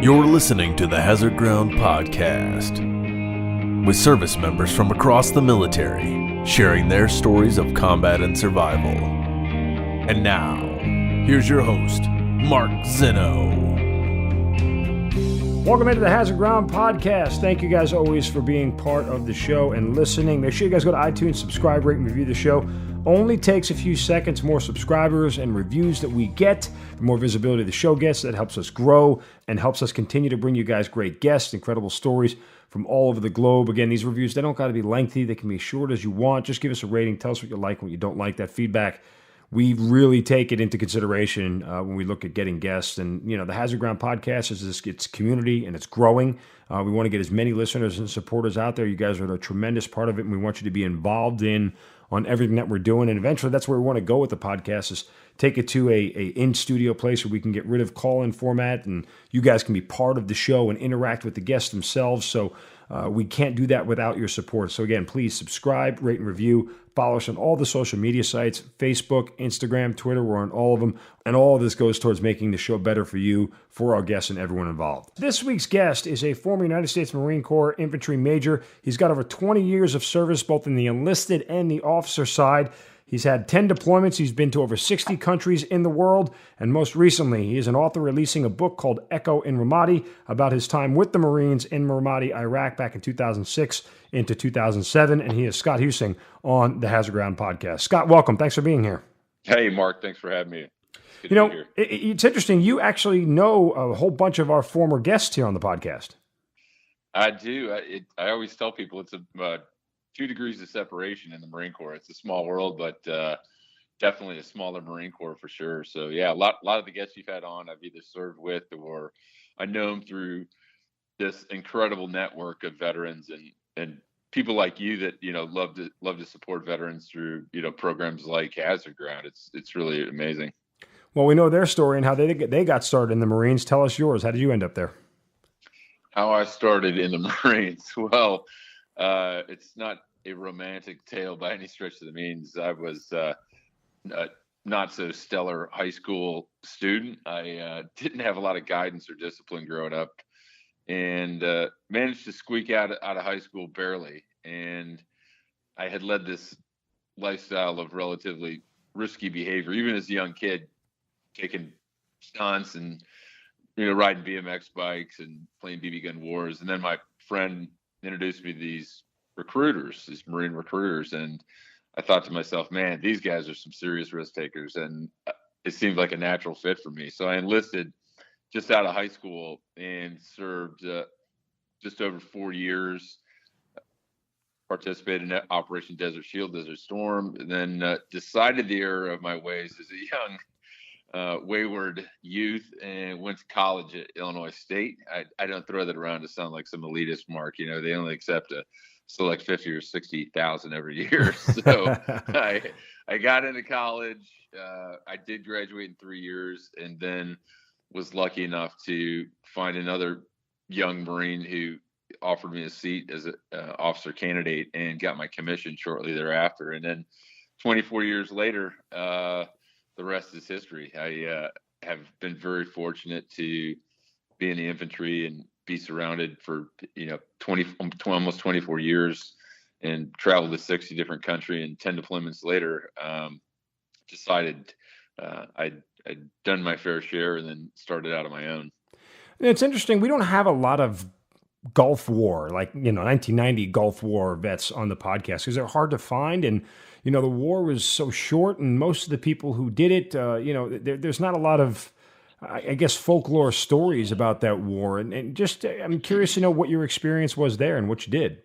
You're listening to the Hazard Ground Podcast, with service members from across the military sharing their stories of combat and survival. And now, here's your host, Mark Zeno. Welcome into the Hazard Ground Podcast. Thank you guys always for being part of the show and listening. Make sure you guys go to iTunes, subscribe, rate, and review the show. Only takes a few seconds. More subscribers and reviews that we get, the more visibility the show gets. That helps us grow and helps us continue to bring you guys great guests, incredible stories from all over the globe. Again, these reviews, they don't got to be lengthy. They can be as short as you want. Just give us a rating. Tell us what you like, what you don't like. That feedback, we really take it into consideration when we look at getting guests. And, you know, the Hazard Ground Podcast is it's community and it's growing. We want to get as many listeners and supporters out there. You guys are a tremendous part of it, and we want you to be involved on everything that we're doing. And eventually that's where we want to go with the podcast, is take it to a in-studio place where we can get rid of call-in format and you guys can be part of the show and interact with the guests themselves. So we can't do that without your support. So again, please subscribe, rate, and review. Follow us on all the social media sites, Facebook, Instagram, Twitter. We're on all of them. And all of this goes towards making the show better for you, for our guests, and everyone involved. This week's guest is a former United States Marine Corps infantry major. He's got over 20 years of service, both in the enlisted and the officer side. He's had 10 deployments. He's been to over 60 countries in the world. And most recently, he is an author releasing a book called Echo in Ramadi about his time with the Marines in Ramadi, Iraq, back in 2006 into 2007. And he is Scott Huesing on the Hazard Ground Podcast. Scott, welcome. Thanks for being here. Hey, Mark. Thanks for having me. You know, it's interesting. You actually know a whole bunch of our former guests here on the podcast. I do. I always tell people it's 2 degrees of separation in the Marine Corps. It's a small world, but definitely a smaller Marine Corps for sure. So yeah, a lot of the guests you've had on, I've either served with or I know them through this incredible network of veterans and people like you that, you know, love to support veterans through, you know, programs like Hazard Ground. It's really amazing. Well, we know their story and how they got started in the Marines. Tell us yours. How did you end up there? How I started in the Marines. Well, it's not a romantic tale by any stretch of the means. I was a not so stellar high school student. I didn't have a lot of guidance or discipline growing up, and managed to squeak out of high school barely. And I had led this lifestyle of relatively risky behavior, even as a young kid, taking stunts and, you know, riding BMX bikes and playing BB gun wars. And then my friend introduced me to these Marine recruiters. And I thought to myself, man, these guys are some serious risk takers. And it seemed like a natural fit for me. So I enlisted just out of high school and served just over 4 years, participated in Operation Desert Shield, Desert Storm, and then decided the error of my ways as a young wayward youth and went to college at Illinois State. I don't throw that around to sound like some elitist, Mark. You know, they only accept a select 50 or 60,000 every year. So I got into college. I did graduate in 3 years, and then was lucky enough to find another young Marine who offered me a seat as an officer candidate and got my commission shortly thereafter. And then 24 years later, the rest is history. I have been very fortunate to be in the infantry and be surrounded for, you know, almost 24 years and traveled to 60 different countries, and 10 deployments later, decided I'd done my fair share and then started out on my own. It's interesting. We don't have a lot of Gulf War, like, you know, 1990 Gulf War vets on the podcast because they're hard to find. And, you know, the war was so short, and most of the people who did it, you know, there's not a lot of, I guess, folklore stories about that war. And just, I'm curious to know what your experience was there and what you did.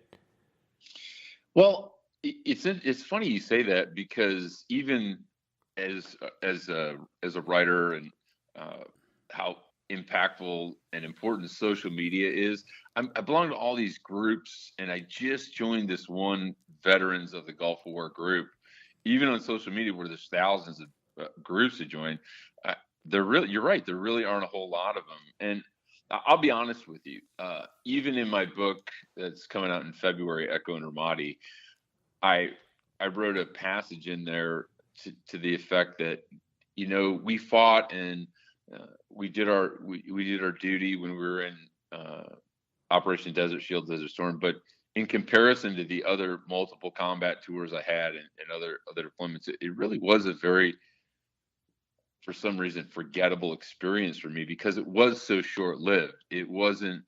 Well, it's funny you say that, because even as a writer and how impactful and important social media is, I belong to all these groups, and I just joined this one Veterans of the Gulf War group. Even on social media, where there's thousands of groups to join, you're right, there really aren't a whole lot of them. And I'll be honest with you, even in my book that's coming out in February, Echo in Ramadi, I wrote a passage in there to the effect that, you know, we fought and we did our duty when we were in Operation Desert Shield, Desert Storm, but in comparison to the other multiple combat tours I had and other deployments, it really was a very, for some reason, forgettable experience for me because it was so short-lived. It wasn't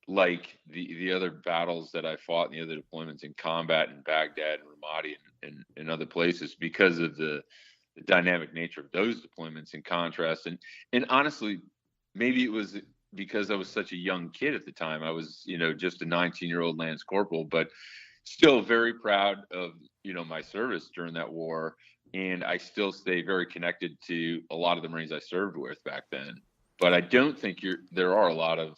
like the other battles that I fought in the other deployments in combat in Baghdad and Ramadi and other places because of the dynamic nature of those deployments in contrast. And honestly, maybe it was because I was such a young kid at the time. I was, just a 19-year-old Lance Corporal, but still very proud of, my service during that war. And I still stay very connected to a lot of the Marines I served with back then. But I don't think there are a lot of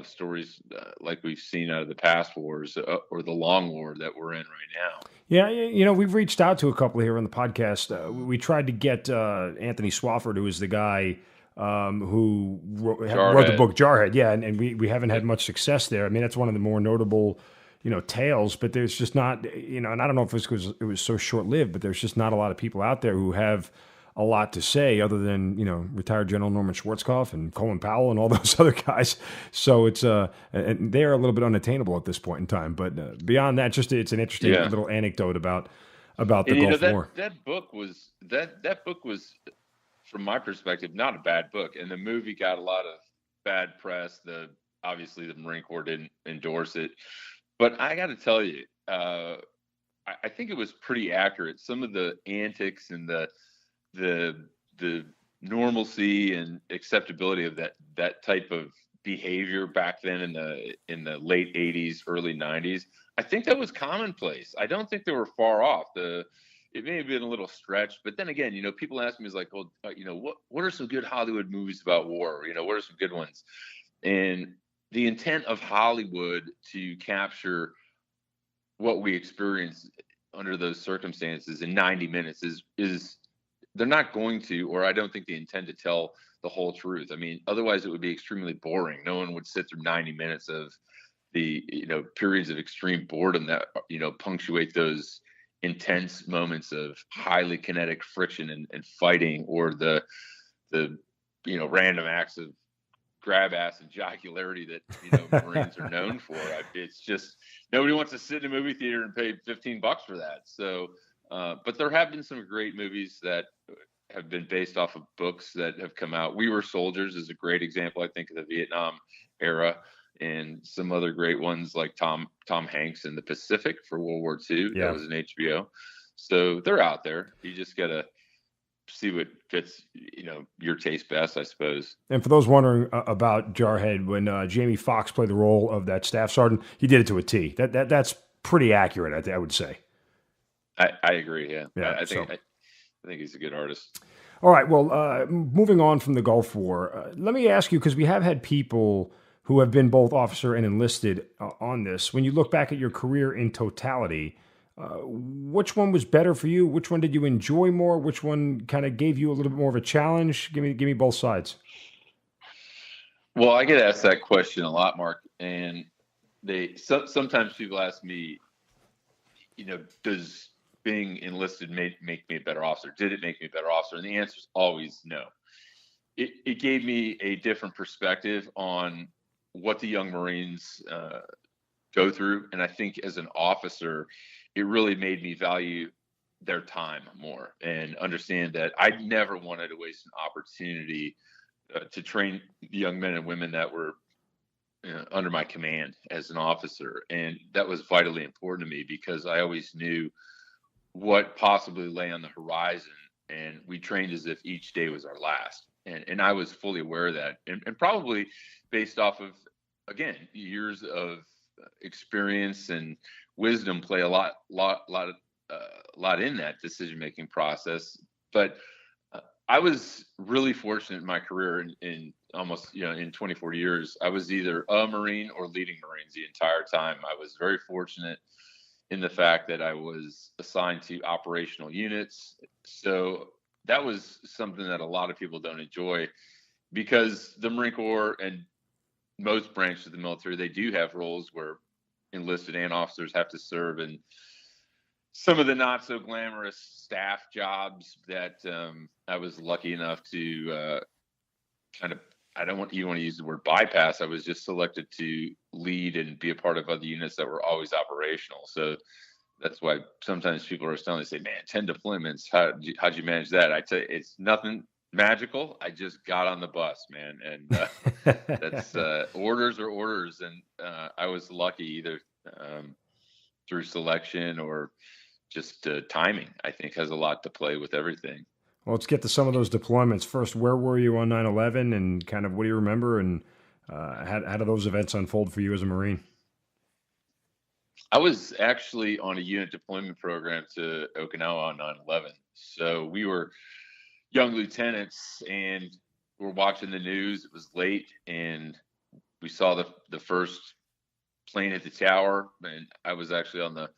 stories like we've seen out of the past wars or the long war that we're in right now. Yeah, we've reached out to a couple here on the podcast. We tried to get Anthony Swafford, who is the guy who wrote the book Jarhead. Yeah, and we haven't had much success there. I mean, that's one of the more notable, tales. But there's just not, and I don't know if it's because it was so short-lived, but there's just not a lot of people out there who have a lot to say other than, retired General Norman Schwarzkopf and Colin Powell and all those other guys. So it's and they're a little bit unattainable at this point in time. But beyond that, it's an interesting little anecdote about the Gulf War. That book was from my perspective not a bad book, and the movie got a lot of bad press. Obviously the Marine Corps didn't endorse it, but I got to tell you, I think it was pretty accurate. Some of the antics and the normalcy and acceptability of that type of behavior back then in the late 80s, early 90s, I think that was commonplace. I don't think they were far off. It may have been a little stretched, but then again, people ask me, is like, well, what are some good Hollywood movies about war? What are some good ones? And the intent of Hollywood to capture what we experienced under those circumstances in 90 minutes is they're not going to, or I don't think they intend to tell the whole truth. I mean, otherwise it would be extremely boring. No one would sit through 90 minutes of the, periods of extreme boredom that, punctuate those intense moments of highly kinetic friction and fighting, or the random acts of grab ass and jocularity that, Marines are known for. It's just, nobody wants to sit in a movie theater and pay $15 for that. So, but there have been some great movies that have been based off of books that have come out. We Were Soldiers is a great example, I think, of the Vietnam era, and some other great ones like Tom Hanks in the Pacific for World War II. Yeah. That was an HBO. So they're out there. You just got to see what fits, your taste best, I suppose. And for those wondering about Jarhead, when Jamie Foxx played the role of that staff sergeant, he did it to a T. That's pretty accurate, I would say. I agree. Yeah. I think he's a good artist. All right. Well, moving on from the Gulf War, let me ask you, because we have had people who have been both officer and enlisted on this. When you look back at your career in totality, which one was better for you? Which one did you enjoy more? Which one kind of gave you a little bit more of a challenge? Give me both sides. Well, I get asked that question a lot, Mark, and sometimes people ask me, does being enlisted make me a better officer? Did it make me a better officer? And the answer is always no. It gave me a different perspective on what the young Marines go through. And I think as an officer, it really made me value their time more and understand that I never wanted to waste an opportunity to train the young men and women that were under my command as an officer. And that was vitally important to me because I always knew what possibly lay on the horizon, and we trained as if each day was our last. And I was fully aware of that, and probably based off of, again, years of experience and wisdom play a lot in that decision-making process. But I was really fortunate in my career in almost, in 24 years, I was either a Marine or leading Marines the entire time. I was very fortunate in the fact that I was assigned to operational units. So that was something that a lot of people don't enjoy, because the Marine Corps and most branches of the military, they do have roles where enlisted and officers have to serve in some of the not so glamorous staff jobs that I was lucky enough to kind of, I don't want you want to use the word bypass. I was just selected to lead and be a part of other units that were always operational. So that's why sometimes people are telling me, say, man, 10 deployments, how'd you manage that? I tell you, it's nothing magical. I just got on the bus, man. And that's orders are orders. And I was lucky either through selection or just timing, I think, has a lot to play with everything. Well, let's get to some of those deployments. First, where were you on 9/11 and kind of what do you remember, and how did those events unfold for you as a Marine? I was actually on a unit deployment program to Okinawa on 9/11. So we were young lieutenants and we're watching the news. It was late and we saw the first plane hit the tower. And I was actually on the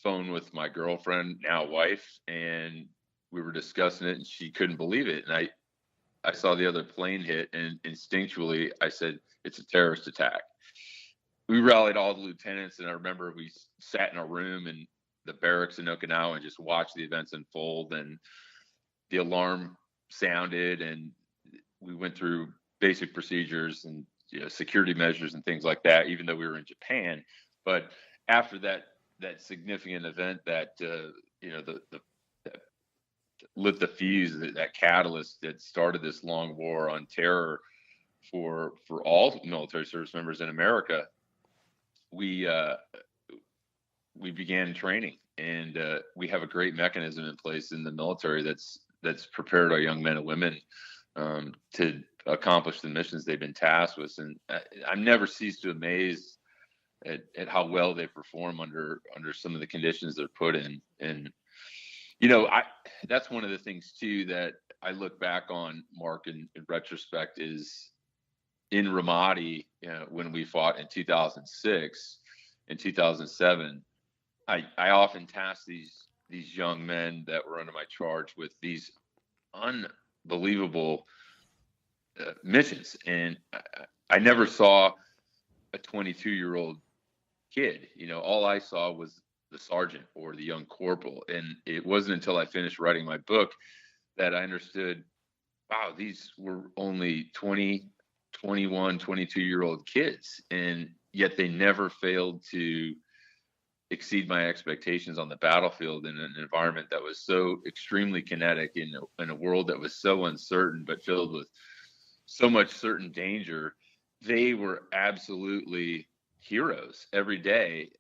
phone with my girlfriend, now wife, and we were discussing it and she couldn't believe it. And I saw the other plane hit and instinctually I said, it's a terrorist attack. We rallied all the lieutenants, and I remember we sat in a room in the barracks in Okinawa and just watched the events unfold. And the alarm sounded, and we went through basic procedures and security measures and things like that, even though we were in Japan. But after that significant event that that lit the fuse, that catalyst that started this long war on terror for all military service members in America, we began training, and we have a great mechanism in place in the military that's prepared our young men and women to accomplish the missions they've been tasked with. And I'm never ceased to amaze at how well they perform under some of the conditions they're put in. And that's one of the things too that I look back on, Mark, in retrospect, is in Ramadi, when we fought in 2006 and 2007, I often tasked these young men that were under my charge with these unbelievable missions, and I never saw a 22-year-old kid. All I saw was the sergeant or the young corporal, and it wasn't until I finished writing my book that I understood, wow, these were only 20, 21, 22-year-old kids, and yet they never failed to exceed my expectations on the battlefield in an environment that was so extremely kinetic, in a world that was so uncertain but filled with so much certain danger. They were absolutely heroes every day,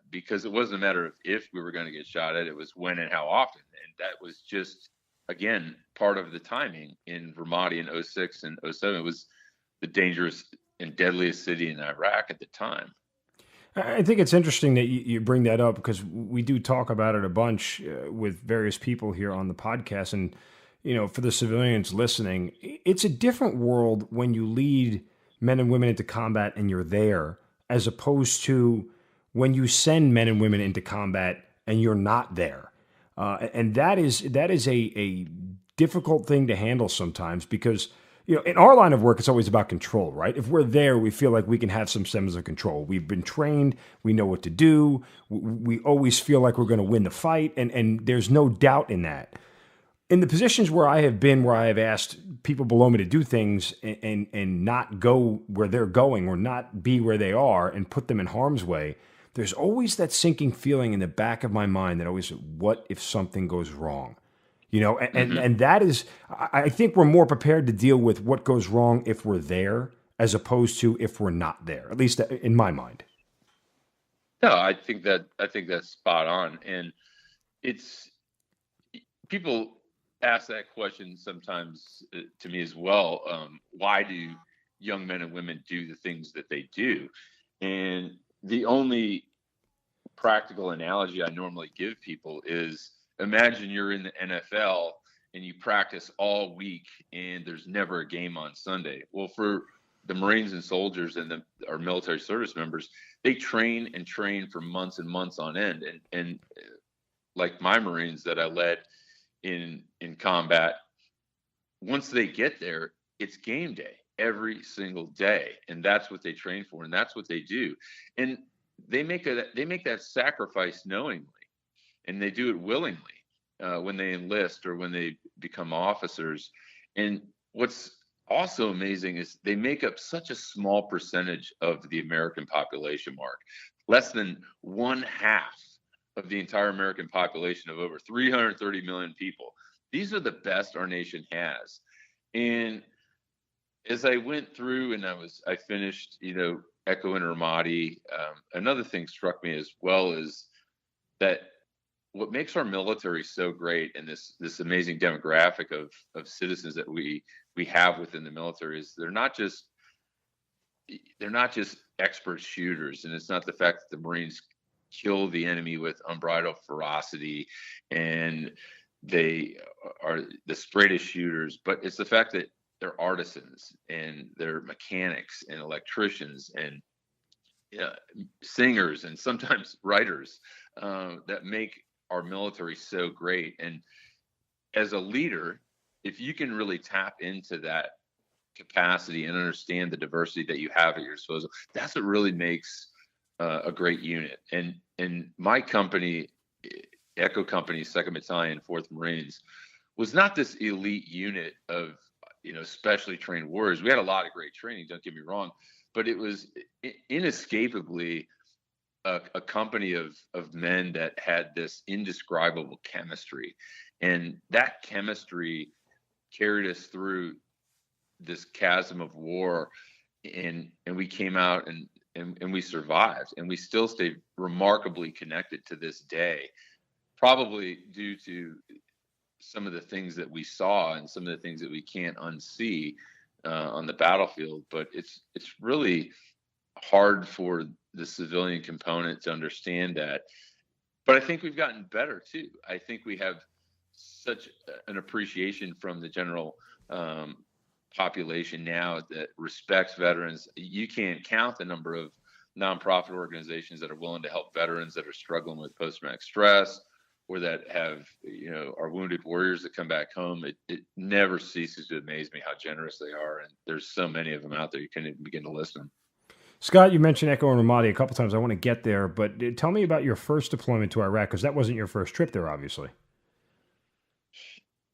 because it wasn't a matter of if we were going to get shot at, it was when and how often. And that was just, again, part of the timing in Ramadi in 06 and 07. It was the dangerous and deadliest city in Iraq at the time. I think it's interesting that you bring that up, because we do talk about it a bunch with various people here on the podcast. And, for the civilians listening, it's a different world when you lead men and women into combat and you're there, as opposed to when you send men and women into combat and you're not there. And that is a difficult thing to handle sometimes, because in our line of work, it's always about control, right? If we're there, we feel like we can have some semblance of control. We've been trained. We know what to do. We always feel like we're going to win the fight, and there's no doubt in that. In the positions where I have been, where I have asked people below me to do things and not go where they're going, or not be where they are, and put them in harm's way, there's always that sinking feeling in the back of my mind that always, what if something goes wrong? And that is, I think we're more prepared to deal with what goes wrong if we're there, as opposed to if we're not there, at least in my mind. No, I think that's spot on. And people ask that question sometimes to me as well. Why do young men and women do the things that they do? And the only practical analogy I normally give people is, imagine you're in the NFL and you practice all week and there's never a game on Sunday. Well, for the Marines and soldiers and our military service members, they train and train for months and months on end. And like my Marines that I led in combat, once they get there, it's game day every single day. And that's what they train for. And that's what they do. And they make that sacrifice knowingly, and they do it willingly when they enlist or when they become officers. And what's also amazing is they make up such a small percentage of the American population, Mark. Less than one half of the entire American population of over 330 million people. These are the best our nation has. And as I went through and I finished, Echo and Ramadi, another thing struck me as well is that what makes our military so great and this amazing demographic of citizens that we have within the military is they're not just expert shooters, and it's not the fact that the Marines kill the enemy with unbridled ferocity and they are the straightest shooters, but it's the fact that they're artisans and they're mechanics and electricians and singers and sometimes writers that make our military so great. And as a leader, if you can really tap into that capacity and understand the diversity that you have at your disposal, that's what really makes a great unit. And my company, Echo Company, 2nd Battalion, 4th Marines, was not this elite unit of specially trained warriors. We had a lot of great training, don't get me wrong, but it was inescapably a company of men that had this indescribable chemistry, and that chemistry carried us through this chasm of war, and we came out and we survived, and we still stay remarkably connected to this day, probably due to some of the things that we saw and some of the things that we can't unsee on the battlefield. But it's really hard for the civilian component to understand that. But I think we've gotten better too. I think we have such an appreciation from the general population now that respects veterans. You can't count the number of nonprofit organizations that are willing to help veterans that are struggling with post-traumatic stress or that have, our wounded warriors that come back home. It never ceases to amaze me how generous they are. And there's so many of them out there, you can't even begin to list them. Scott, you mentioned Echo and Ramadi a couple times. I want to get there, but tell me about your first deployment to Iraq, because that wasn't your first trip there, obviously.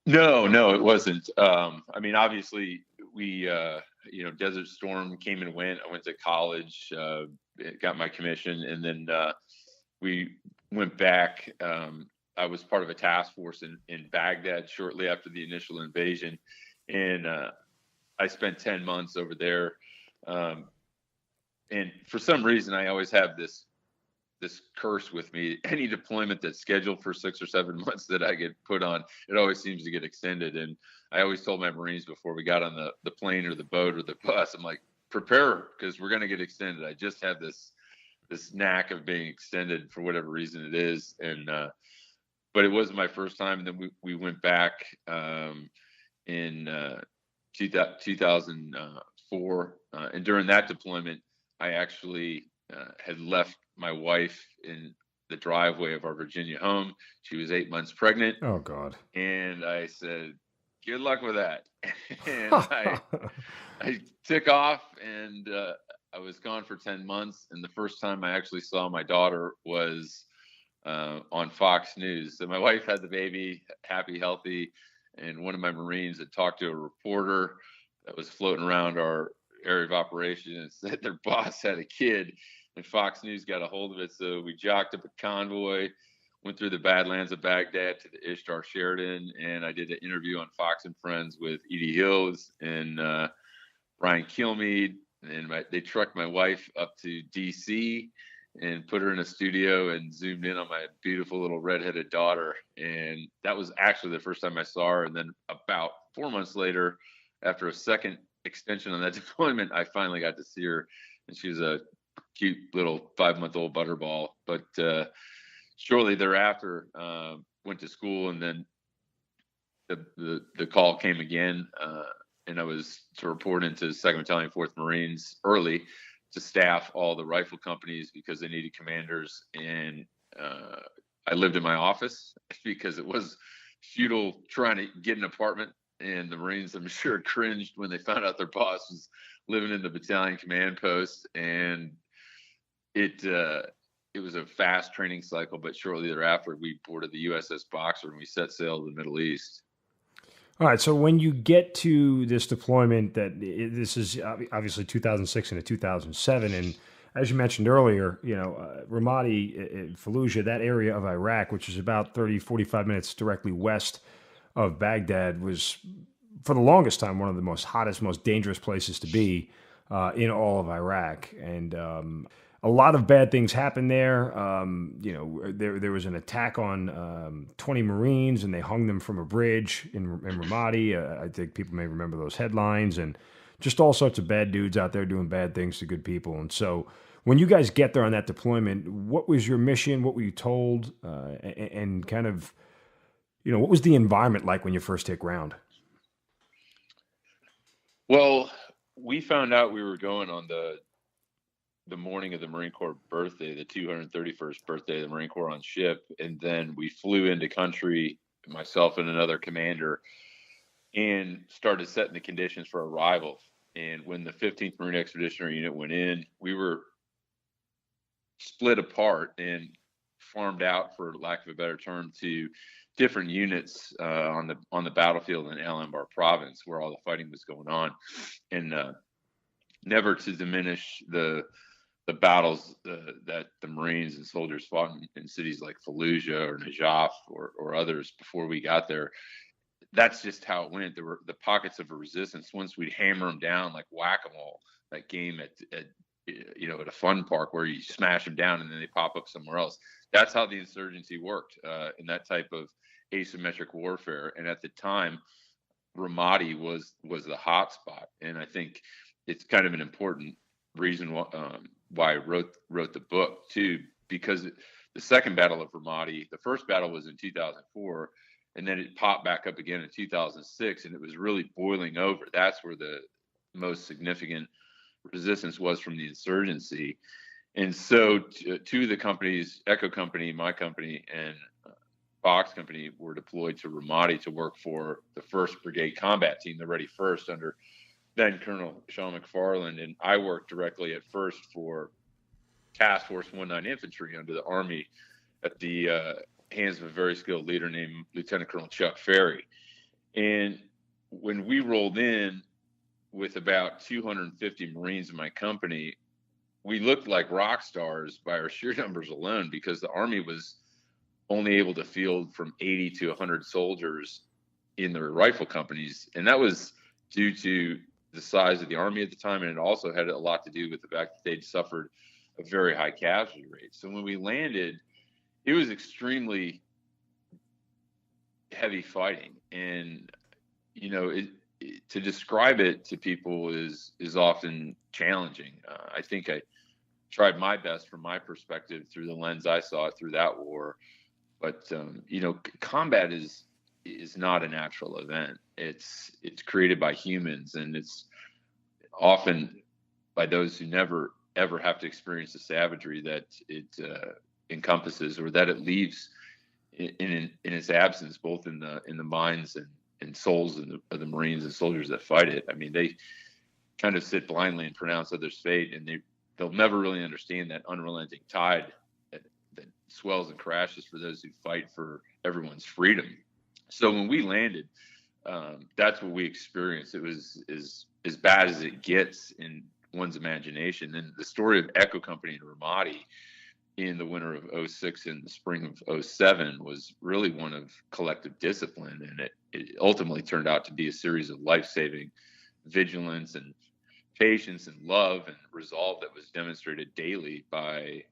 No, it wasn't. Obviously, we, Desert Storm came and went. I went to college, got my commission, and then we went back. I was part of a task force in Baghdad shortly after the initial invasion, and I spent 10 months over there. And for some reason, I always have this curse with me. Any deployment that's scheduled for 6 or 7 months that I get put on, it always seems to get extended. And I always told my Marines before we got on the plane or the boat or the bus, I'm like, prepare, because we're going to get extended. I just have this knack of being extended for whatever reason it is. And but it wasn't my first time. And then we went back in 2004. And during that deployment, I actually had left my wife in the driveway of our Virginia home. She was 8 months pregnant. Oh, God. And I said, good luck with that. And I took off, and I was gone for 10 months. And the first time I actually saw my daughter was on Fox News. So my wife had the baby, happy, healthy. And one of my Marines had talked to a reporter that was floating around our area of operation and said their boss had a kid, and Fox News got a hold of it. So we jocked up a convoy, went through the Badlands of Baghdad to the Ishtar Sheridan, and I did an interview on Fox and Friends with Edie Hills and Ryan Kilmeade. And they trucked my wife up to DC and put her in a studio and zoomed in on my beautiful little redheaded daughter. And that was actually the first time I saw her. And then about 4 months later, after a second extension on that deployment, I finally got to see her, and she was a cute little 5-month-old butterball. But shortly thereafter, went to school, and then the call came again, and I was to report into 2nd Battalion, 4th Marines early to staff all the rifle companies because they needed commanders. And I lived in my office because it was futile trying to get an apartment. And the Marines, I'm sure, cringed when they found out their boss was living in the battalion command post. And it was a fast training cycle. But shortly thereafter, we boarded the USS Boxer and we set sail to the Middle East. All right, so when you get to this deployment, this is obviously 2006 and 2007, and as you mentioned earlier, Ramadi, Fallujah, that area of Iraq, which is about 30, 45 minutes directly west of Baghdad, was for the longest time one of the most hottest, most dangerous places to be in all of Iraq, and a lot of bad things happened there. There was an attack on 20 Marines, and they hung them from a bridge in Ramadi. I think people may remember those headlines, and just all sorts of bad dudes out there doing bad things to good people. And so, when you guys get there on that deployment, what was your mission? What were you told? And kind of, what was the environment like when you first hit ground? Well, we found out we were going on the morning of the Marine Corps birthday, the 231st birthday of the Marine Corps on ship. And then we flew into country, myself and another commander, and started setting the conditions for arrival. And when the 15th Marine Expeditionary Unit went in, we were split apart and farmed out, for lack of a better term, to different units on the battlefield in Al Anbar province, where all the fighting was going on. And never to diminish the battles that the Marines and soldiers fought in cities like Fallujah or Najaf or others before we got there. That's just how it went. There were the pockets of a resistance. Once we'd hammer them down like whack-a-mole, that game at a fun park where you smash them down and then they pop up somewhere else. That's how the insurgency worked in that type of asymmetric warfare. And at the time, Ramadi was the hot spot. And I think it's kind of an important reason why I wrote the book too, because the second battle of Ramadi, the first battle was in 2004, and then it popped back up again in 2006, and it was really boiling over. That's where the most significant resistance was from the insurgency. And so two of the companies, Echo Company, my company, and Fox Company, were deployed to Ramadi to work for the 1st Brigade Combat Team, the Ready First, under then Colonel Sean McFarland. And I worked directly at first for Task Force 19 Infantry under the Army at the hands of a very skilled leader named Lieutenant Colonel Chuck Ferry. And when we rolled in with about 250 Marines in my company, we looked like rock stars by our sheer numbers alone, because the Army was only able to field from 80 to 100 soldiers in their rifle companies. And that was due to the size of the Army at the time. And it also had a lot to do with the fact that they'd suffered a very high casualty rate. So when we landed, it was extremely heavy fighting. And, to describe it to people is often challenging. I think I tried my best from my perspective through the lens I saw it through that war. But, combat is not a natural event. It's created by humans, and it's often by those who never ever have to experience the savagery that it encompasses, or that it leaves in its absence, both in the minds and souls of the Marines and soldiers that fight it. I mean, they kind of sit blindly and pronounce others' fate, and they'll never really understand that unrelenting tide that swells and crashes for those who fight for everyone's freedom. So when we landed, that's what we experienced. It was as bad as it gets in one's imagination. And the story of Echo Company and Ramadi in the winter of 06 and the spring of 07 was really one of collective discipline. And it ultimately turned out to be a series of life-saving vigilance and patience and love and resolve that was demonstrated daily by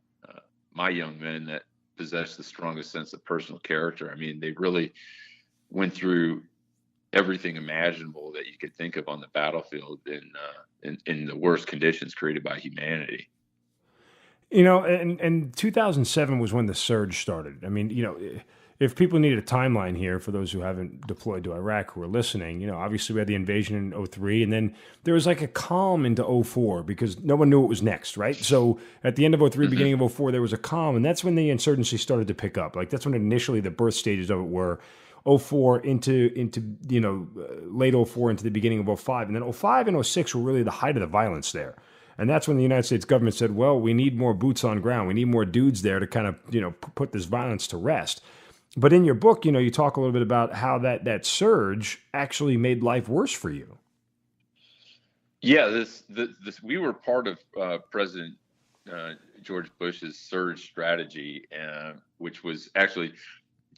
my young men that possessed the strongest sense of personal character. I mean, they really went through everything imaginable that you could think of on the battlefield in the worst conditions created by humanity. And 2007 was when the surge started. I mean, if people needed a timeline here for those who haven't deployed to Iraq who are listening, obviously we had the invasion in 03, and then there was like a calm into 04 because no one knew what was next, right? So at the end of 03, beginning of 04, there was a calm, and that's when the insurgency started to pick up. Like that's when initially the birth stages of it were 04 into late 04 into the beginning of 05. And then 05 and 06 were really the height of the violence there. And that's when the United States government said, well, we need more boots on ground. We need more dudes there to kind of, put this violence to rest. But in your book, you talk a little bit about how that surge actually made life worse for you. Yeah, we were part of President George Bush's surge strategy, which was actually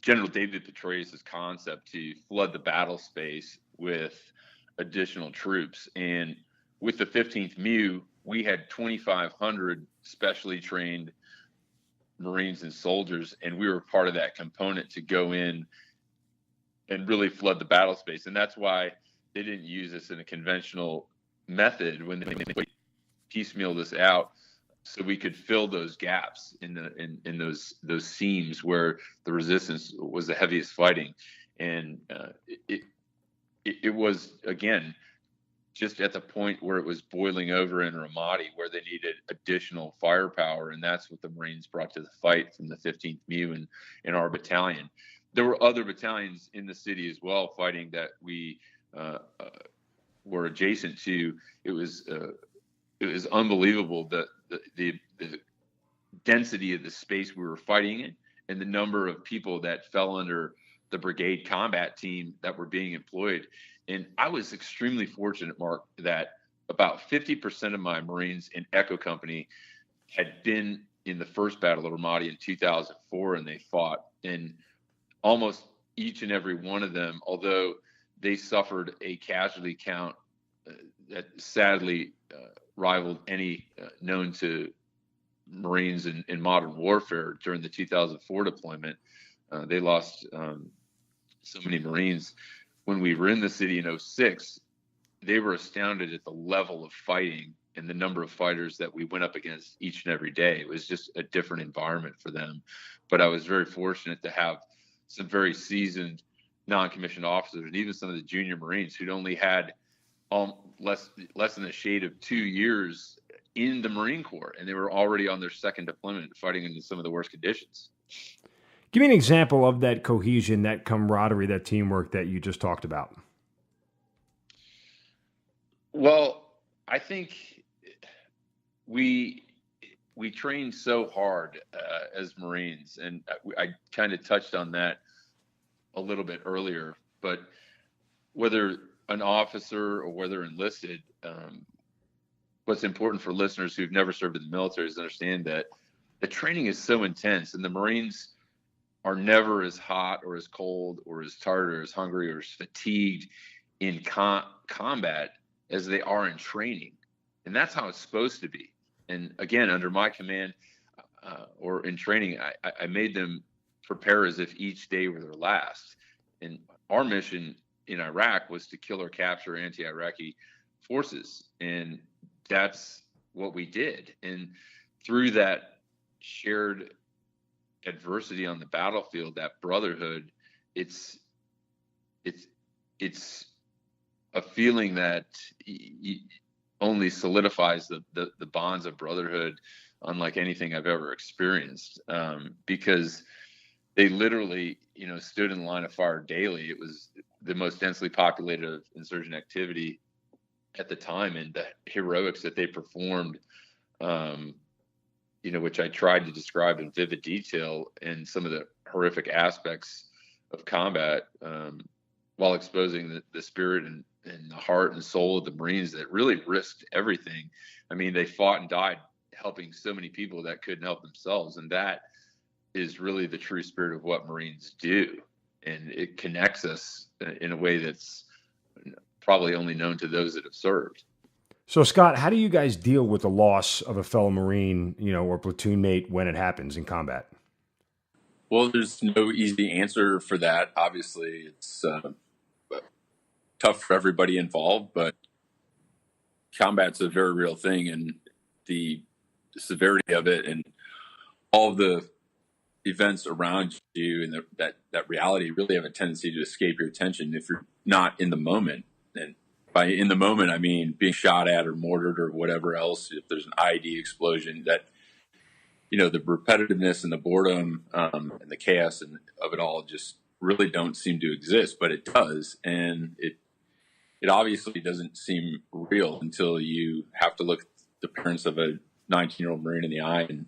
General David Petraeus' concept to flood the battle space with additional troops. And with the 15th MEU, we had 2,500 specially trained Marines and soldiers, and we were part of that component to go in and really flood the battle space. And that's why they didn't use this in a conventional method when they piecemeal this out, so we could fill those gaps in those seams where the resistance was the heaviest fighting. And it was, again, just at the point where it was boiling over in Ramadi, where they needed additional firepower, and that's what the Marines brought to the fight from the 15th MEU and in our battalion. There were other battalions in the city as well fighting that we were adjacent to. It was unbelievable, the density of the space we were fighting in, and the number of people that fell under the brigade combat team that were being employed. And I was extremely fortunate, Mark, that about 50% of my Marines in Echo Company had been in the first Battle of Ramadi in 2004, and they fought. And almost each and every one of them, although they suffered a casualty count that sadly rivaled any known to Marines in modern warfare during the 2004 deployment. They lost so many Marines. When we were in the city in 2006, they were astounded at the level of fighting and the number of fighters that we went up against each and every day. It was just a different environment for them. But I was very fortunate to have some very seasoned non-commissioned officers, and even some of the junior Marines who'd only had less than a shade of 2 years in the Marine Corps, and they were already on their second deployment fighting in some of the worst conditions. Give me an example of that cohesion, that camaraderie, that teamwork that you just talked about. Well, I think we trained so hard as Marines, and I kind of touched on that a little bit earlier, but whether an officer or whether enlisted, what's important for listeners who've never served in the military is to understand that the training is so intense, and the Marines are never as hot or as cold or as tired or as hungry or as fatigued in combat as they are in training. And that's how it's supposed to be. And again, under my command or in training, I made them prepare as if each day were their last. And our mission in Iraq was to kill or capture anti-Iraqi forces. And that's what we did. And through that shared adversity on the battlefield, that brotherhood, it's a feeling that only solidifies the bonds of brotherhood unlike anything I've ever experienced, because they literally stood in line of fire daily. It was the most densely populated insurgent activity at the time, and the heroics that they performed, which I tried to describe in vivid detail, and some of the horrific aspects of combat, while exposing the spirit and the heart and soul of the Marines that really risked everything. I mean, they fought and died helping so many people that couldn't help themselves, and that is really the true spirit of what Marines do, and it connects us in a way that's probably only known to those that have served. So, Scott, how do you guys deal with the loss of a fellow Marine, or platoon mate when it happens in combat? Well, there's no easy answer for that. Obviously, it's tough for everybody involved, but combat's a very real thing, and the severity of it and all of the events around you and that reality really have a tendency to escape your attention if you're not in the moment. And by in the moment, I mean being shot at or mortared or whatever else. If there's an IED explosion, that the repetitiveness and the boredom and the chaos of it all just really don't seem to exist, but it does, and it obviously doesn't seem real until you have to look the parents of a 19-year-old Marine in the eye and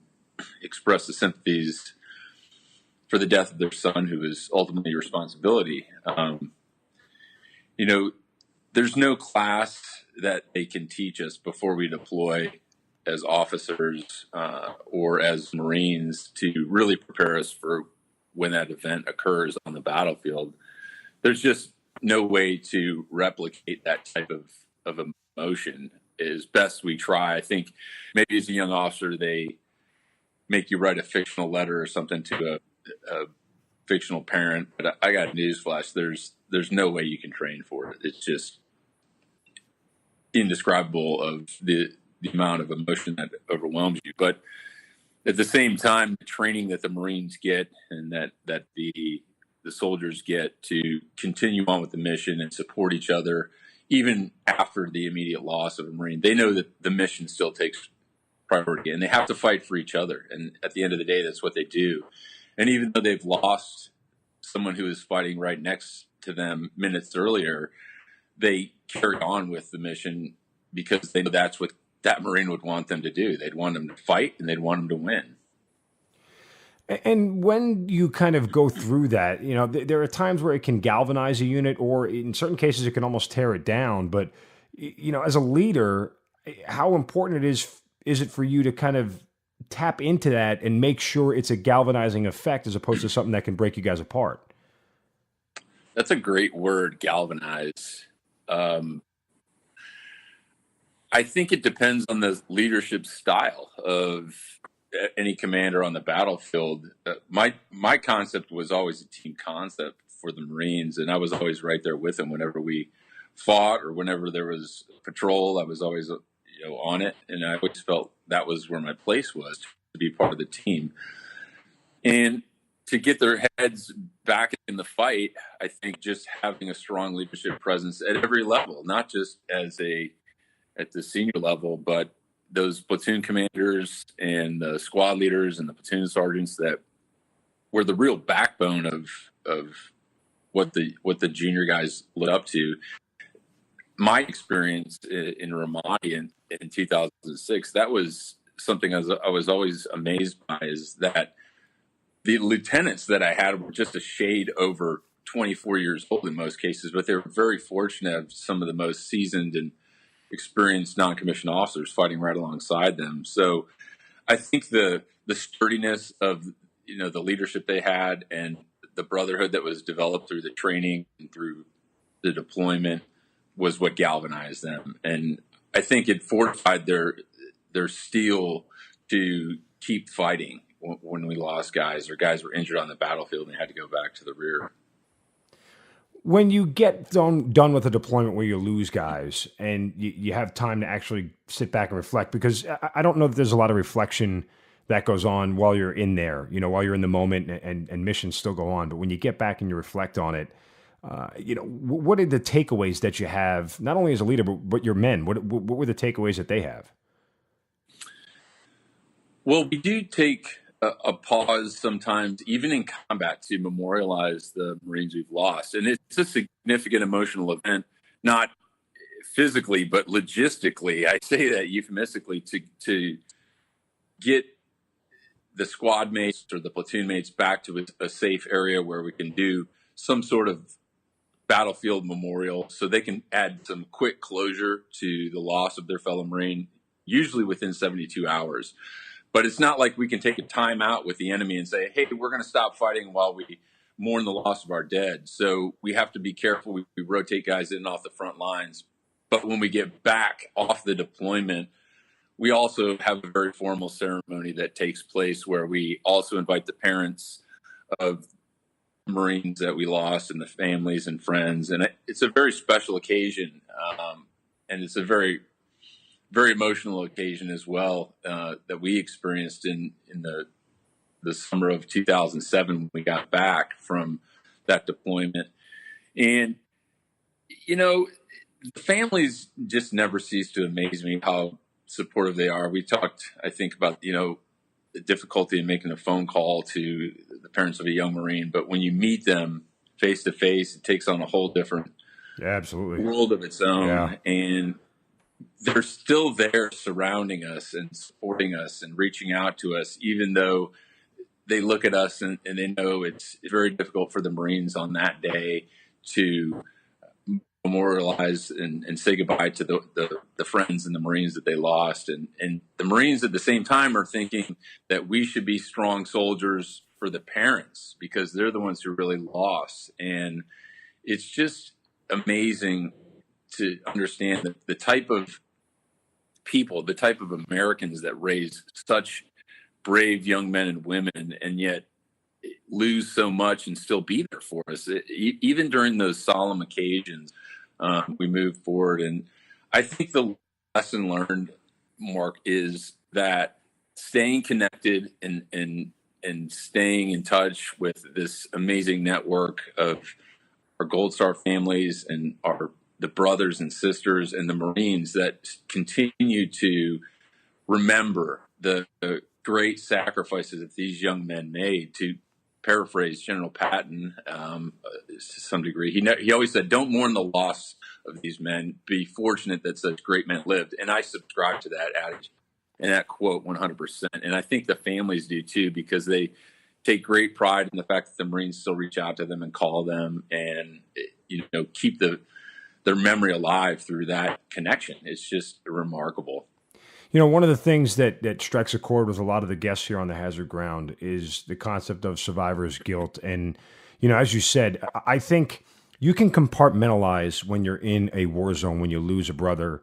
express the sympathies for the death of their son, who is ultimately your responsibility. You know, there's no class that they can teach us before we deploy as officers or as Marines to really prepare us for when that event occurs on the battlefield. There's just no way to replicate that type of emotion. As best we try. I think maybe as a young officer, they make you write a fictional letter or something to a fictional parent. But I got newsflash: there's no way you can train for it. It's just indescribable of the amount of emotion that overwhelms you. But at the same time, the training that the Marines get and that the soldiers get to continue on with the mission and support each other, even after the immediate loss of a Marine, they know that the mission still takes priority and they have to fight for each other. And at the end of the day, that's what they do. And even though they've lost someone who is fighting right next to them minutes earlier, they carry on with the mission because they know that's what that Marine would want them to do. They'd want them to fight and they'd want them to win. And when you kind of go through that, you know, there are times where it can galvanize a unit, or in certain cases it can almost tear it down. But, you know, as a leader, how important is it for you to kind of tap into that and make sure it's a galvanizing effect as opposed to something that can break you guys apart? That's a great word, galvanize. I think it depends on the leadership style of any commander on the battlefield. My concept was always a team concept for the Marines, and I was always right there with them whenever we fought or whenever there was patrol. I was always on it, and I always felt that was where my place was, to be part of the team. And to get their heads back in the fight, I think just having a strong leadership presence at every level, not just at the senior level, but those platoon commanders and the squad leaders and the platoon sergeants that were the real backbone of what the junior guys lit up to. My experience in Ramadi in 2006, that was something I was always amazed by, is that the lieutenants that I had were just a shade over 24 years old in most cases, but they were very fortunate to have some of the most seasoned and experienced non-commissioned officers fighting right alongside them. So I think the sturdiness of the leadership they had and the brotherhood that was developed through the training and through the deployment was what galvanized them. And I think it fortified their steel to keep fighting when we lost guys or guys were injured on the battlefield and they had to go back to the rear. When you get done with a deployment where you lose guys and you have time to actually sit back and reflect, because I don't know that there's a lot of reflection that goes on while you're in there, while you're in the moment and missions still go on. But when you get back and you reflect on it, what are the takeaways that you have, not only as a leader, but your men? What were the takeaways that they have? Well, we do take a pause sometimes, even in combat, to memorialize the Marines we've lost. And it's a significant emotional event, not physically, but logistically. I say that euphemistically, to get the squad mates or the platoon mates back to a safe area where we can do some sort of battlefield memorial so they can add some quick closure to the loss of their fellow Marine, usually within 72 hours. But it's not like we can take a time out with the enemy and say, hey, we're going to stop fighting while we mourn the loss of our dead. So we have to be careful. We rotate guys in and off the front lines. But when we get back off the deployment, we also have a very formal ceremony that takes place where we also invite the parents of Marines that we lost and the families and friends. And it's a very special occasion. And it's a very, very emotional occasion as well, that we experienced in the summer of 2007 when we got back from that deployment. And, the families just never cease to amaze me how supportive they are. We talked, I think, about, the difficulty in making a phone call to the parents of a young Marine. But when you meet them face to face, it takes on a whole different world of its own. Yeah. And they're still there surrounding us and supporting us and reaching out to us, even though they look at us and they know it's very difficult for the Marines on that day to memorialize and say goodbye to the friends and the Marines that they lost. And the Marines at the same time are thinking that we should be strong soldiers for the parents because they're the ones who really lost. And it's just amazing to understand the type of people, the type of Americans that raise such brave young men and women and yet lose so much and still be there for us. Even during those solemn occasions, we move forward. And I think the lesson learned, Mark, is that staying connected and staying in touch with this amazing network of our Gold Star families and the brothers and sisters and the Marines that continue to remember the great sacrifices that these young men made. To paraphrase General Patton to some degree, he always said, "Don't mourn the loss of these men. Be fortunate that such great men lived." And I subscribe to that adage and that quote 100%. And I think the families do too, because they take great pride in the fact that the Marines still reach out to them and call them and keep their memory alive through that connection. It's just remarkable. One of the things that strikes a chord with a lot of the guests here on the Hazard Ground is the concept of survivor's guilt. And, as you said, I think you can compartmentalize when you're in a war zone, when you lose a brother,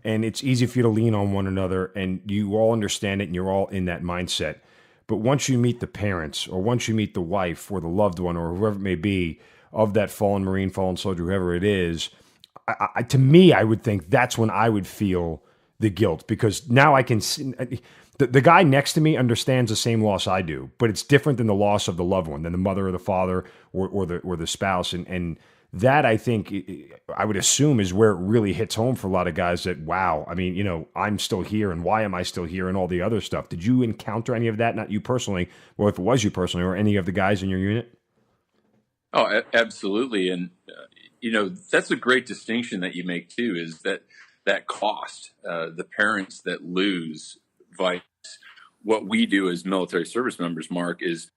and it's easy for you to lean on one another and you all understand it and you're all in that mindset. But once you meet the parents or once you meet the wife or the loved one or whoever it may be of that fallen Marine, fallen soldier, whoever it is, to me, I would think that's when I would feel the guilt, because now I can see the guy next to me understands the same loss I do, but it's different than the loss of the loved one, than the mother or the father or the spouse. And that, I think, I would assume is where it really hits home for a lot of guys that, wow, I mean, I'm still here and why am I still here and all the other stuff. Did you encounter any of that? Not you personally, or if it was you personally, or any of the guys in your unit? Oh, absolutely. And, that's a great distinction that you make too, is that cost, the parents that lose, vice what we do as military service members, Mark, is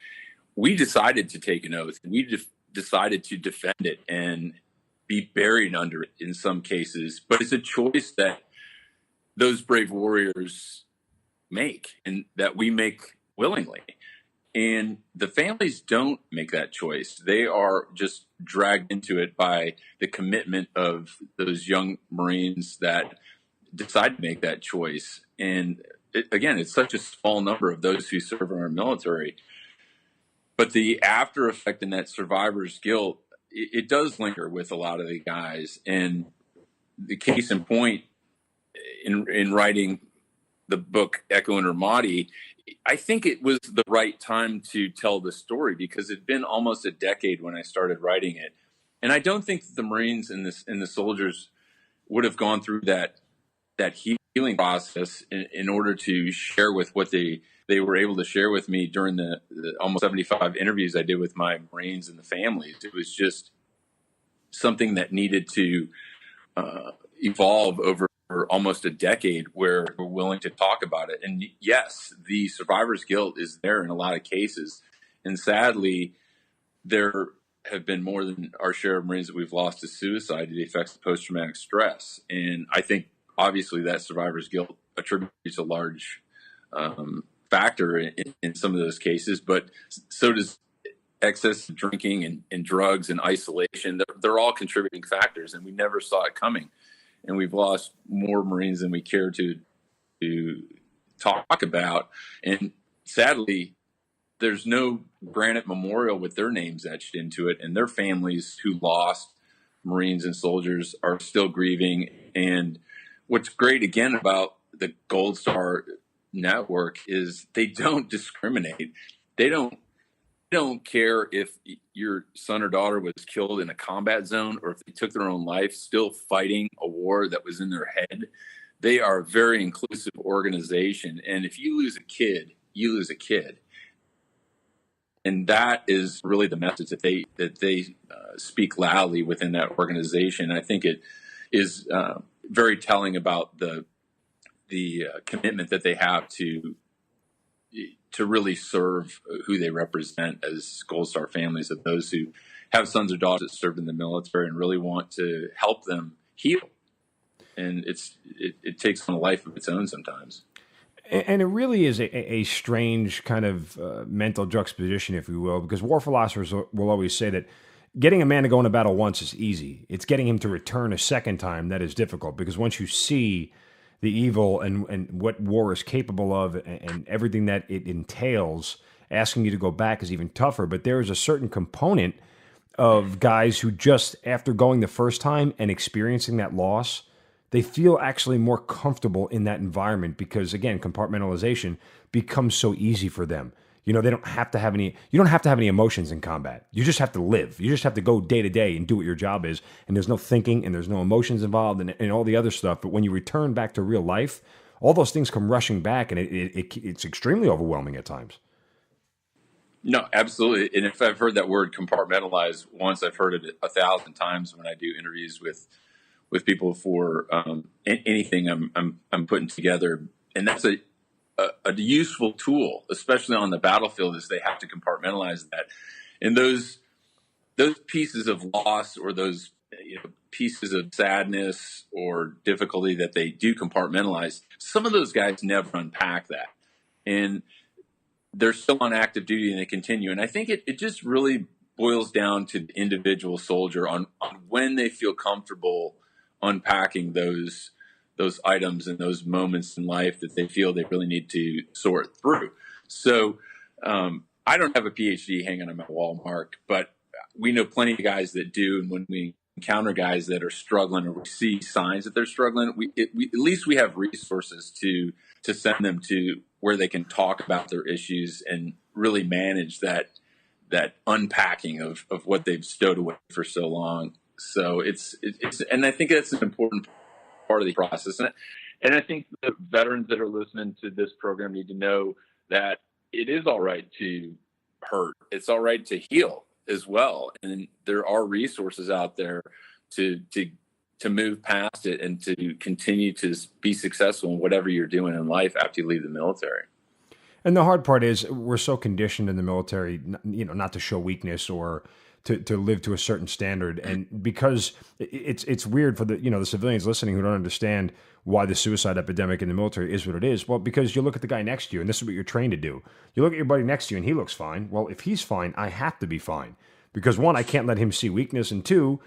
we decided to take an oath. We decided to defend it and be buried under it in some cases. But it's a choice that those brave warriors make and that we make willingly. And the families don't make that choice. They are just dragged into it by the commitment of those young Marines that decide to make that choice. And it's such a small number of those who serve in our military. But the after effect and that survivor's guilt, it does linger with a lot of the guys. And the case in point, in writing the book Echo and Ramadi, I think it was the right time to tell the story because it'd been almost a decade when I started writing it. And I don't think that the Marines and the soldiers would have gone through that healing process in order to share with what they were able to share with me during the almost 75 interviews I did with my Marines and the families. It was just something that needed to evolve over almost a decade where we're willing to talk about it. And yes, the survivor's guilt is there in a lot of cases. And sadly, there have been more than our share of Marines that we've lost to suicide, to the effects of post-traumatic stress. And I think obviously that survivor's guilt attributes a large factor in some of those cases, but so does excess drinking and drugs and isolation. They're all contributing factors, and we never saw it coming. And we've lost more Marines than we care to talk about. And sadly, there's no granite memorial with their names etched into it, and their families who lost Marines and soldiers are still grieving. And what's great again about the Gold Star network is they don't discriminate. They don't care if your son or daughter was killed in a combat zone or if they took their own life still fighting a war that was in their head. They are a very inclusive organization. And if you lose a kid, you lose a kid. And that is really the message that they speak loudly within that organization. I think it is very telling about the commitment that they have to to really serve who they represent as Gold Star families, of those who have sons or daughters that served in the military and really want to help them heal. And it takes on a life of its own sometimes. And it really is a strange kind of mental juxtaposition, if you will, because war philosophers will always say that getting a man to go into battle once is easy. It's getting him to return a second time that is difficult, because once you see the evil and what war is capable of and everything that it entails, asking you to go back is even tougher. But there is a certain component of guys who just, after going the first time and experiencing that loss, they feel actually more comfortable in that environment because, again, compartmentalization becomes so easy for them. You know, you don't have to have any emotions in combat. You just have to live. You just have to go day to day and do what your job is. And there's no thinking and there's no emotions involved and all the other stuff. But when you return back to real life, all those things come rushing back, and it's extremely overwhelming at times. No, absolutely. And if I've heard that word compartmentalize once, I've heard it 1,000 times when I do interviews with people for anything I'm putting together. And that's a useful tool, especially on the battlefield, is they have to compartmentalize that. And those pieces of loss, or those pieces of sadness or difficulty that they do compartmentalize, some of those guys never unpack that. And they're still on active duty and they continue. And I think it just really boils down to the individual soldier on when they feel comfortable unpacking those items and those moments in life that they feel they really need to sort through. So I don't have a PhD hanging on my wall, Mark, but we know plenty of guys that do. And when we encounter guys that are struggling, or we see signs that they're struggling, we at least we have resources to send them to where they can talk about their issues and really manage that unpacking of what they've stowed away for so long. So it's and I think that's an important part of the process. And I think the veterans that are listening to this program need to know that it is all right to hurt. It's all right to heal as well. And there are resources out there to move past it and to continue to be successful in whatever you're doing in life after you leave the military. And the hard part is we're so conditioned in the military, not to show weakness or to live to a certain standard. And because it's weird for the civilians listening who don't understand why the suicide epidemic in the military is what it is. Well, because you look at the guy next to you, and this is what you're trained to do. You look at your buddy next to you and he looks fine. Well, if he's fine, I have to be fine. Because one, I can't let him see weakness. And two,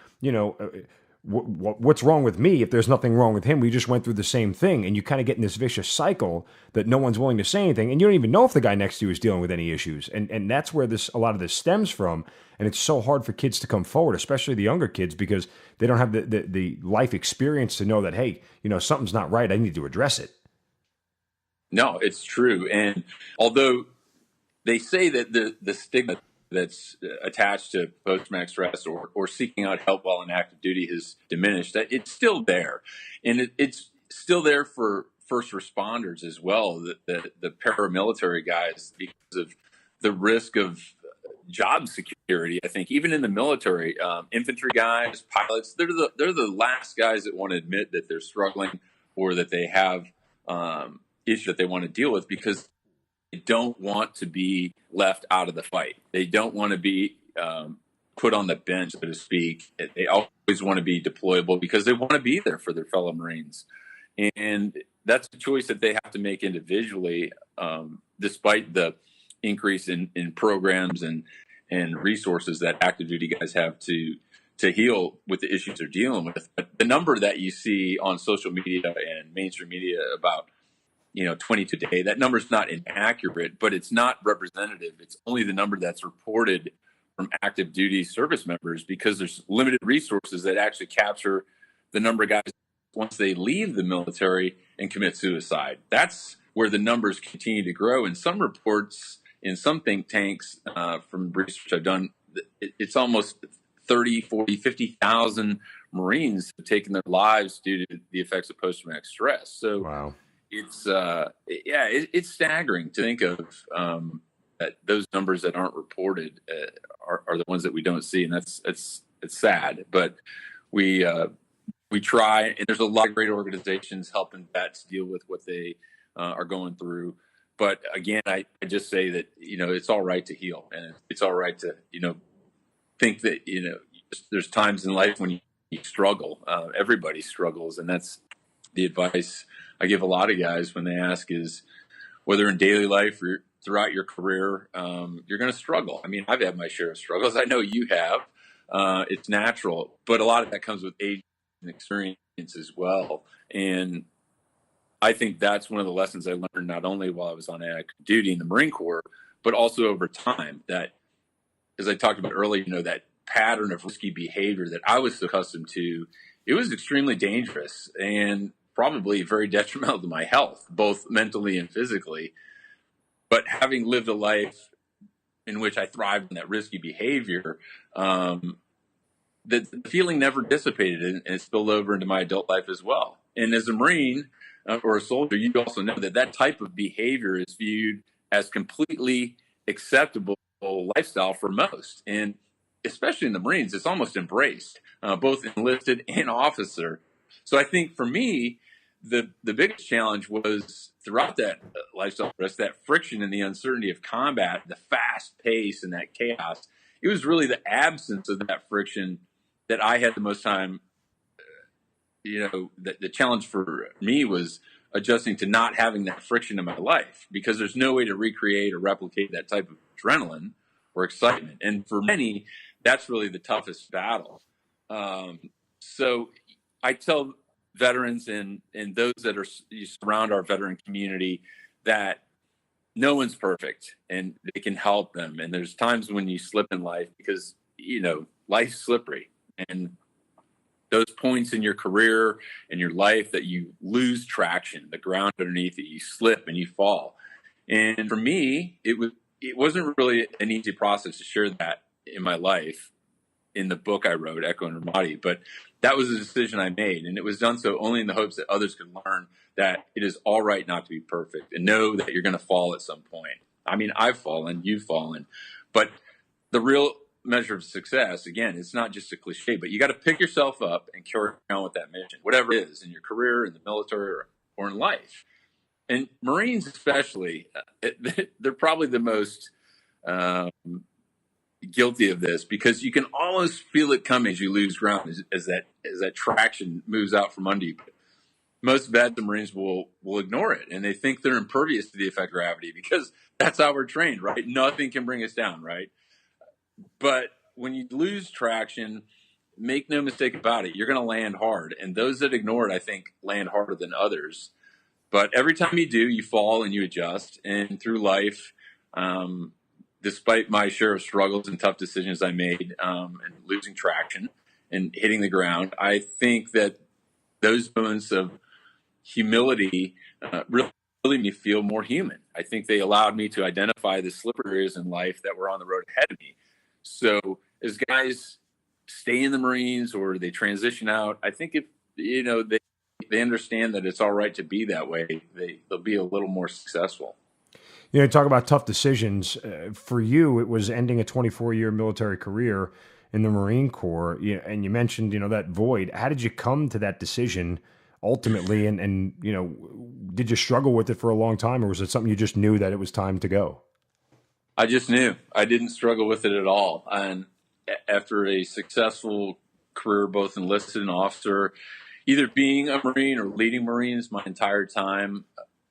what's wrong with me if there's nothing wrong with him? We just went through the same thing, and you kind of get in this vicious cycle that no one's willing to say anything, and you don't even know if the guy next to you is dealing with any issues. And that's where a lot of this stems from. And it's so hard for kids to come forward, especially the younger kids, because they don't have the life experience to know that, hey, something's not right. I need to address it. No, it's true. And although they say that the stigma that's attached to post-traumatic stress or seeking out help while in active duty has diminished, it's still there. And it's still there for first responders as well, the paramilitary guys, because of the risk of job security. I think even in the military, infantry guys, pilots, they're the last guys that want to admit that they're struggling or that they have issues that they want to deal with, because they don't want to be left out of the fight. They don't want to be put on the bench, so to speak. They always want to be deployable because they want to be there for their fellow Marines. And that's a choice that they have to make individually, despite the increase in programs and resources that active duty guys have to heal with the issues they're dealing with. But the number that you see on social media and mainstream media about 22 today, that number's not inaccurate, but it's not representative. It's only the number that's reported from active duty service members, because there's limited resources that actually capture the number of guys once they leave the military and commit suicide. That's where the numbers continue to grow. And some reports in some think tanks from research I've done, it's almost 30, 40, 50,000 Marines have taken their lives due to the effects of post-traumatic stress. So wow. It's staggering to think of that those numbers that aren't reported are the ones that we don't see, and it's sad. But we try, and there's a lot of great organizations helping vets deal with what they are going through. But again, I just say that, it's all right to heal, and it's all right to, think that, there's times in life when you struggle. Everybody struggles. And that's the advice I give a lot of guys when they ask is whether in daily life or throughout your career, you're going to struggle. I mean, I've had my share of struggles. I know you have. It's natural, but a lot of that comes with age and experience as well. And I think that's one of the lessons I learned not only while I was on active duty in the Marine Corps, but also over time, that, as I talked about earlier, that pattern of risky behavior that I was so accustomed to, it was extremely dangerous and probably very detrimental to my health, both mentally and physically. But having lived a life in which I thrived in that risky behavior, the feeling never dissipated, and it spilled over into my adult life as well. And as a Marine or a soldier, you also know that type of behavior is viewed as completely acceptable lifestyle for most. And especially in the Marines, it's almost embraced, both enlisted and officer. So I think for me, the biggest challenge was throughout that lifestyle risk, that friction and the uncertainty of combat, the fast pace and that chaos. It was really the absence of that friction that I had the most time. The challenge for me was adjusting to not having that friction in my life, because there's no way to recreate or replicate that type of adrenaline or excitement. And for many, that's really the toughest battle. So I tell veterans and those that surround our veteran community that no one's perfect, and they can help them. And there's times when you slip in life because, life's slippery, and those points in your career and your life that you lose traction, the ground underneath it, you slip and you fall. And for me, it wasn't really an easy process to share that in my life in the book I wrote, Echo and Ramadi, but that was a decision I made, and it was done so only in the hopes that others could learn that it is all right not to be perfect, and know that you're going to fall at some point. I mean, I've fallen, you've fallen, but the real measure of success, again, it's not just a cliche, but you got to pick yourself up and carry on with that mission, whatever it is, in your career, in the military, or in life. And Marines especially, they're probably the most guilty of this, because you can almost feel it coming as you lose ground, as that traction moves out from under you. But most vets and Marines will ignore it, and they think they're impervious to the effect of gravity, because that's how we're trained, right? Nothing can bring us down, right? But when you lose traction, make no mistake about it, you're going to land hard. And those that ignore it, I think, land harder than others. But every time you do, you fall and you adjust. And through life, despite my share of struggles and tough decisions I made, and losing traction and hitting the ground, I think that those moments of humility really made me feel more human. I think they allowed me to identify the slippery areas in life that were on the road ahead of me. So as guys stay in the Marines or they transition out, I think if they understand that it's all right to be that way, they'll be a little more successful. Talk about tough decisions. For you, it was ending a 24-year military career in the Marine Corps, and you mentioned, that void. How did you come to that decision ultimately? And did you struggle with it for a long time, or was it something you just knew that it was time to go? I just knew. I didn't struggle with it at all. And after a successful career, both enlisted and officer, either being a Marine or leading Marines my entire time,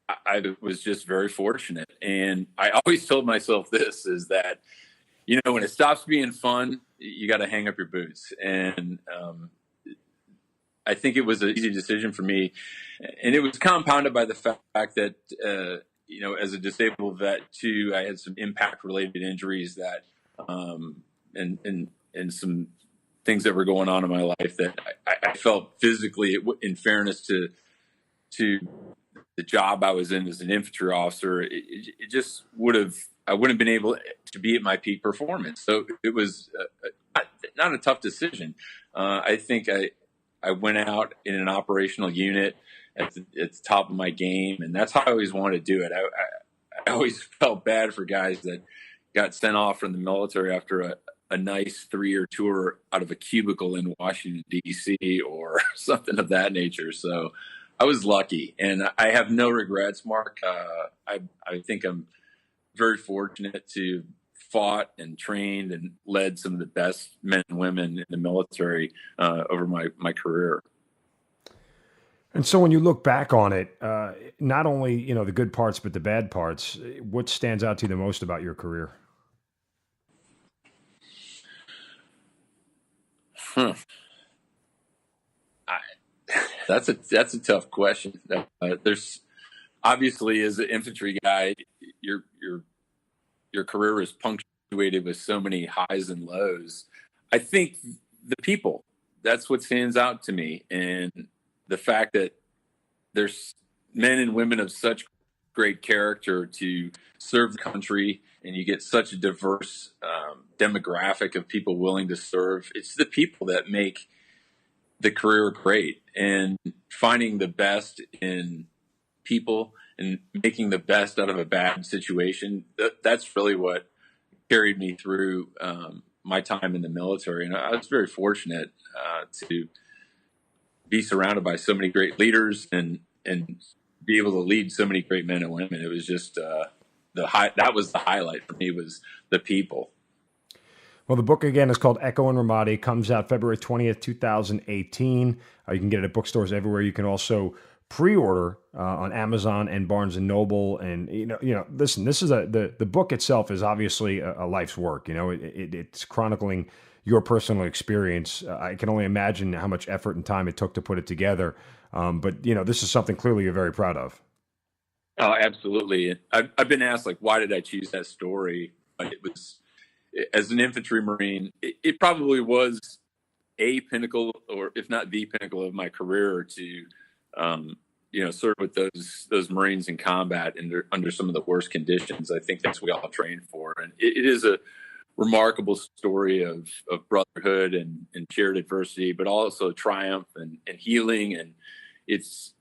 I was just very fortunate. And I always told myself this, is that, when it stops being fun, you got to hang up your boots. And I think it was an easy decision for me. And it was compounded by the fact that, as a disabled vet too, I had some impact-related injuries that, and some things that were going on in my life that I felt physically, in fairness to the job I was in as an infantry officer, it just I wouldn't have been able to be at my peak performance. So it was not a tough decision. I think I went out in an operational unit at the top of my game, and that's how I always wanted to do it. I always felt bad for guys that got sent off from the military after a nice 3-year tour out of a cubicle in Washington, D.C. or something of that nature. So I was lucky, and I have no regrets, Mark. I think I'm very fortunate to fought and trained and led some of the best men and women in the military over my career. And so when you look back on it, not only, you know, the good parts, but the bad parts, what stands out to you the most about your career? That's a tough question. There's obviously, as an infantry guy, your career is punctuated with so many highs and lows. I think the people, that's what stands out to me, and the fact that there's men and women of such great character to serve the country, and you get such a diverse demographic of people willing to serve. It's the people that make the career great, and finding the best in people and making the best out of a bad situation. That's really what carried me through my time in the military. And I was very fortunate to be surrounded by so many great leaders and be able to lead so many great men and women. It was just that was the highlight for me, was the people. Well, the book, again, is called Echo and Ramadi. Comes out February 20th, 2018. You can get it at bookstores everywhere. You can also pre-order on Amazon and Barnes & Noble. And, you know, listen, this is the book itself is obviously a life's work. You know, it's chronicling your personal experience. I can only imagine how much effort and time it took to put it together. But, you know, this is something clearly you're very proud of. Oh, absolutely. I've been asked, like, why did I choose that story? But it was, as an infantry Marine, it probably was a pinnacle, or if not the pinnacle of my career, to serve with those Marines in combat under some of the worst conditions. I think that's what we all train for, and it is a remarkable story of brotherhood and shared adversity, but also triumph and healing, and it's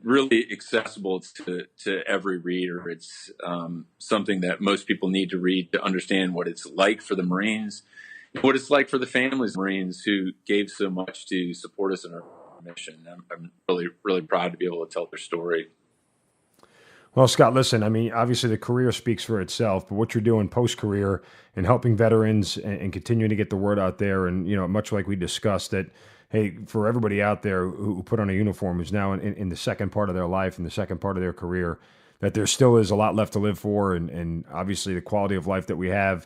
really accessible to every reader. It's something that most people need to read to understand what it's like for the Marines, what it's like for the families of Marines who gave so much to support us in our mission. I'm really, really proud to be able to tell their story. Well, Scott, listen, I mean, obviously the career speaks for itself, but what you're doing post-career and helping veterans and continuing to get the word out there, and, you know, much like we discussed, that hey, for everybody out there who put on a uniform, who's now in the second part of their life, in the second part of their career, that there still is a lot left to live for. And obviously the quality of life that we have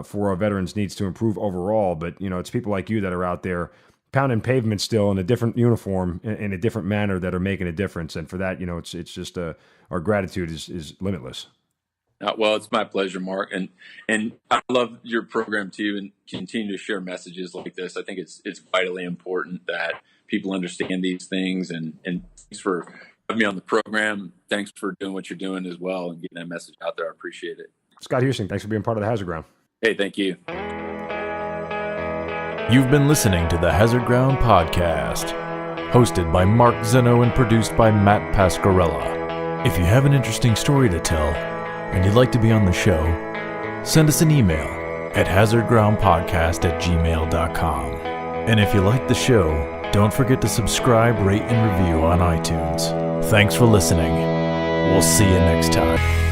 for our veterans needs to improve overall. But, you know, it's people like you that are out there pounding pavement still in a different uniform, in a different manner, that are making a difference. And for that, you know, it's just our gratitude is limitless. Well, it's my pleasure, Mark, and I love your program too, and continue to share messages like this. I think it's vitally important that people understand these things, and thanks for having me on the program. Thanks for doing what you're doing as well and getting that message out there. I appreciate it. Scott Huesing, thanks for being part of the Hazard Ground. Hey, thank you. You've been listening to the Hazard Ground Podcast, hosted by Mark Zeno and produced by Matt Pasquarella. If you have an interesting story to tell and you'd like to be on the show, send us an email at hazardgroundpodcast@gmail.com. And if you like the show, don't forget to subscribe, rate, and review on iTunes. Thanks for listening. We'll see you next time.